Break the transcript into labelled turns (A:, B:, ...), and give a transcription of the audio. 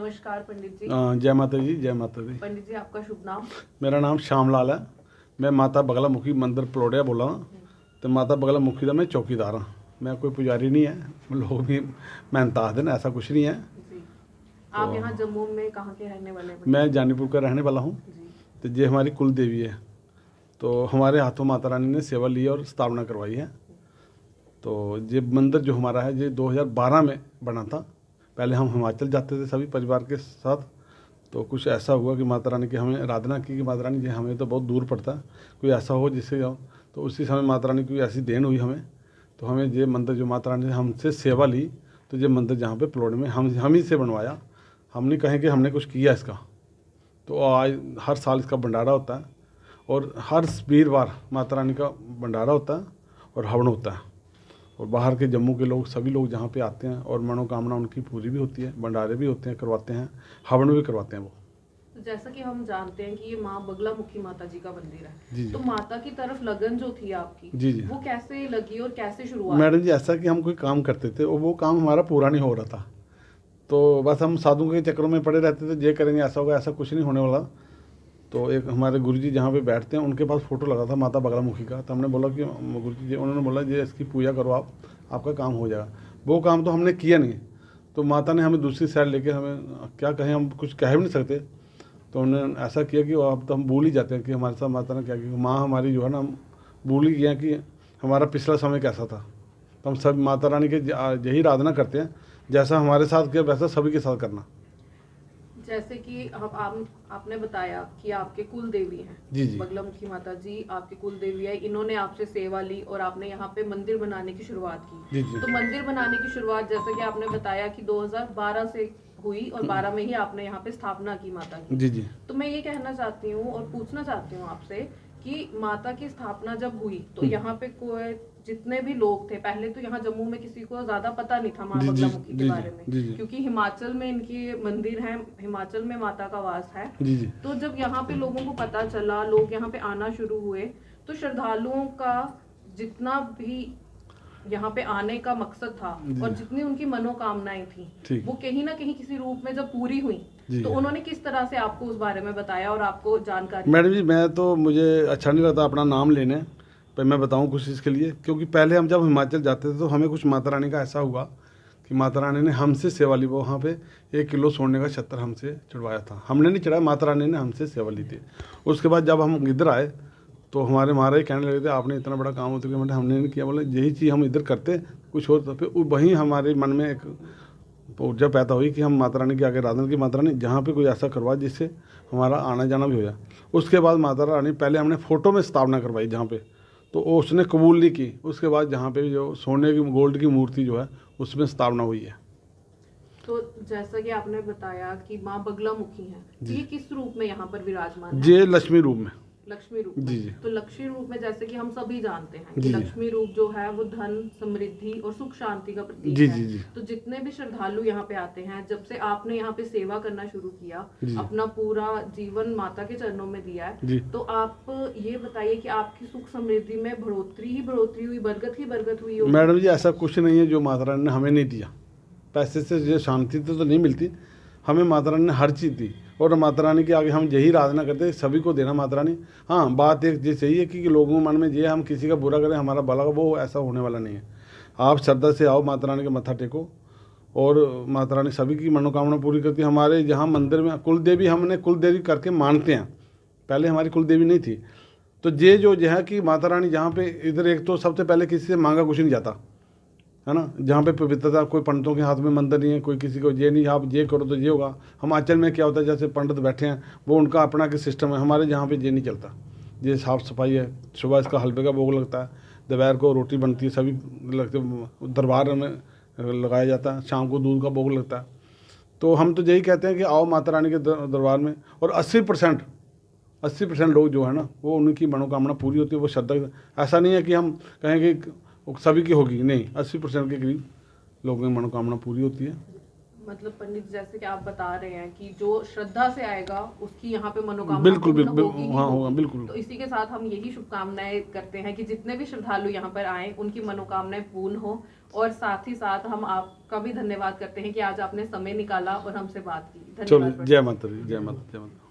A: नमस्कार पंडित जी।
B: जय माता जी, जय माता दी।
A: पंडित जी, आपका शुभ नाम?
B: मेरा नाम श्यामलाल है। मैं माता बगला मुखी मंदिर पलोड़िया बोला हाँ। तो माता बगला मुखी का मैं चौकीदार हाँ। मैं कोई पुजारी नहीं है, लोग भी मेहनता दिन ऐसा कुछ नहीं है
A: जी। आप यहाँ जम्मू में कहाँ के रहने वाले हैं?
B: मैं जानीपुर का रहने वाला हूँ। तो ये हमारी कुल देवी है, तो हमारे हाथों माता रानी ने सेवा ली और स्थापना करवाई है। तो ये मंदिर जो हमारा है ये 2012 में बना था। पहले हम हिमाचल जाते थे सभी परिवार के साथ, तो कुछ ऐसा हुआ कि माता रानी की हमें आराधना की कि माता रानी जी हमें तो बहुत दूर पड़ता है, कोई ऐसा हो जिससे तो उसी समय माता रानी की ऐसी देन हुई हमें, तो हमें ये मंदिर जो माता रानी ने हमसे सेवा ली, तो ये मंदिर जहाँ पे प्लॉट में हम ही से बनवाया। हम नहीं कहें कि हमने कुछ किया इसका। तो आज हर साल इसका भंडारा होता है और हर वीरवार माता रानी का भंडारा होता है और हवन होता है। और बाहर के जम्मू के लोग सभी लोग जहाँ पे आते हैं और मनोकामना उनकी पूरी भी होती है, भंडारे भी होते हैं, करवाते हैं, हवन भी करवाते हैं वो।
A: तो जैसा कि हम जानते हैं कि ये माँ बगला मुखी माता जी का मंदिर है,
B: जी जी।
A: तो माता की तरफ लगन जो थी आपकी,
B: जी जी।
A: वो कैसे लगी और कैसे शुरुआत?
B: मैडम जी, ऐसा कि हम कोई काम करते थे और वो काम हमारा पूरा नहीं हो रहा था, तो बस हम साधुओं के चक्रों में पड़े रहते थे, ये करेंगे ऐसा होगा, ऐसा कुछ नहीं होने वाला। तो एक हमारे गुरुजी जहाँ पे बैठते हैं उनके पास फ़ोटो लगा था माता बगला मुखी का। तो हमने बोला कि गुरुजी जी, उन्होंने बोला ये इसकी पूजा करो आप, आपका काम हो जाएगा। वो काम तो हमने किया नहीं, तो माता ने हमें दूसरी साइड लेके, हमें क्या कहें, हम कुछ कह भी नहीं सकते। तो उन्होंने ऐसा किया कि अब तो हम भूल ही जाते हैं कि हमारे साथ माता ने क्या किया। माँ हमारी जो है ना, हम भूल ही गए कि हमारा पिछला समय कैसा था। तो हम सब माता रानी के यही आराधना करते हैं, जैसा हमारे साथ किया वैसा सभी के साथ करना।
A: जैसे कि आपने बताया कि आपके कुल देवी हैं
B: जी जी।
A: बगला मुखी माता जी आपके कुल देवी है, इन्होंने आपसे सेवा ली और आपने यहाँ पे मंदिर बनाने की शुरुआत की।
B: जी जी।
A: तो मंदिर बनाने की शुरुआत जैसा कि आपने बताया कि 2012 से हुई और 12 में ही आपने यहाँ पे स्थापना की माता की।
B: जी जी।
A: तो मैं ये कहना चाहती हूँ और पूछना चाहती हूँ आपसे कि माता की स्थापना जब हुई तो यहाँ पे कोई जितने भी लोग थे, पहले तो यहाँ जम्मू में किसी को ज्यादा पता नहीं था माँ बगला मुखी के बारे में, क्योंकि हिमाचल में इनकी मंदिर है, हिमाचल में माता का वास है।
B: जी जी।
A: तो जब यहाँ पे लोगों को पता चला, लोग यहाँ पे आना शुरू हुए, तो श्रद्धालुओं का जितना भी यहाँ पे आने का मकसद था और जितनी उनकी मनोकामनाएं थी, वो कहीं ना कहीं किसी रूप में जब पूरी हुई, तो उन्होंने किस तरह से आपको उस बारे में बताया और आपको जानकारी?
B: मैडम जी, मैं तो मुझे अच्छा नहीं लगता अपना नाम लेने, पर मैं बताऊं कुछ इसके लिए। क्योंकि पहले हम जब हिमाचल जाते थे तो हमें कुछ माता रानी का ऐसा हुआ कि माता रानी ने हमसे सेवा ली। वो वहाँ पे 1 किलो सोने का छत्र हमसे चढ़वाया था, हमने नहीं चढ़ाया, माता रानी ने हमसे सेवा ली थी। उसके बाद जब हम इधर आए तो हमारे महाराज कहने लगे थे आपने इतना बड़ा काम होता है, मतलब हमने नहीं किया। बोले यही चीज़ हम इधर करते कुछ हो, तो फिर वहीं हमारे मन में एक ऊर्जा पैदा हुई कि हम माता रानी के आगे आराधना की, माता रानी जहाँ पे कोई ऐसा करवा जिससे हमारा आना जाना भी हो जाए। उसके बाद माता रानी पहले हमने फ़ोटो में स्थापना करवाई जहाँ पे, तो उसने कबूल नहीं की। उसके बाद जहाँ पे जो सोने की गोल्ड की मूर्ति जो है उसमें स्थापना हुई है।
A: तो जैसा कि आपने बताया कि माँ बगला मुखी है, तो ये किस रूप में यहाँ पर विराजमान है?
B: ये लक्ष्मी रूप में।
A: लक्ष्मी रूप
B: जी
A: में।
B: जी।
A: तो लक्ष्मी रूप में जैसे कि हम सभी जानते हैं कि
B: जी जी।
A: लक्ष्मी रूप जो है वो धन, समृद्धि और सुख शांति का प्रतीक
B: जी
A: है।
B: जी जी।
A: तो जितने भी श्रद्धालु यहाँ पे आते हैं, जब से आपने यहाँ पे सेवा करना शुरू किया,
B: जी।
A: अपना पूरा जीवन माता के चरणों में दिया है,
B: जी।
A: तो आप ये बताइए कि आपकी सुख समृद्धि में बढ़ोतरी ही बढ़ोतरी हुई, बरकत ही बरकत हुई होगी?
B: मैडम जी, ऐसा कुछ नहीं है जो माता रानी ने हमें नहीं दिया। पैसे से जो शांति तो नहीं मिलती, हमें माता रानी ने हर चीज़ दी और माता रानी के आगे हम यही आराधना करते हैं, सभी को देना माता रानी। हाँ, बात एक ये सही है कि लोगों के मन में ये हम किसी का बुरा करें हमारा भला, वो ऐसा होने वाला नहीं है। आप श्रद्धा से आओ, माता रानी के मत्था टेको और माता रानी सभी की मनोकामना पूरी करती है। हमारे यहाँ मंदिर में कुल देवी हमने कुल देवी करके मानते हैं, पहले हमारी कुल देवी नहीं थी। तो ये जो है कि माता रानी जहाँ पे इधर एक तो सबसे पहले किसी से मांगा कुछ नहीं जाता है ना, जहाँ पे पवित्रता, कोई पंडितों के हाथ में मंदिर नहीं है, कोई किसी को ये नहीं आप ये करो तो ये होगा। हिमाचल में क्या होता है, जैसे पंडित बैठे हैं वो उनका अपना के सिस्टम है, हमारे यहाँ पे ये नहीं चलता। ये साफ़ सफाई है, सुबह इसका हलवे का भोग लगता है, दोपहर को रोटी बनती है, सभी लगते दरबार में लगाया जाता है, शाम को दूध का भोग लगता है। तो हम तो यही कहते हैं कि आओ माता रानी के दरबार में, और 80% लोग जो है ना वो उनकी मनोकामना पूरी होती है। वो श्रद्धा, ऐसा नहीं है कि हम कहें कि सभी की होगी, नहीं, 80% के करीब लोगों की मनोकामना पूरी होती है।
A: मतलब पंडित जी, जैसे कि आप बता रहे हैं कि जो श्रद्धा से आएगा उसकी यहाँ पे मनोकामना
B: बिल्कुल
A: पूर्ण
B: बिल्कुल,
A: होगी ही
B: हाँ
A: होगी।
B: होगा बिल्कुल।
A: तो इसी के साथ हम यही शुभकामनाएं करते हैं कि जितने भी श्रद्धालु यहाँ पर आए उनकी मनोकामनाएं पूर्ण हो। और साथ ही साथ हम आपका भी धन्यवाद करते हैं कि आज आपने समय निकाला और हमसे बात की।
B: चलो
A: धन्यवाद।
B: जय माता दी, जय माता, जय माता।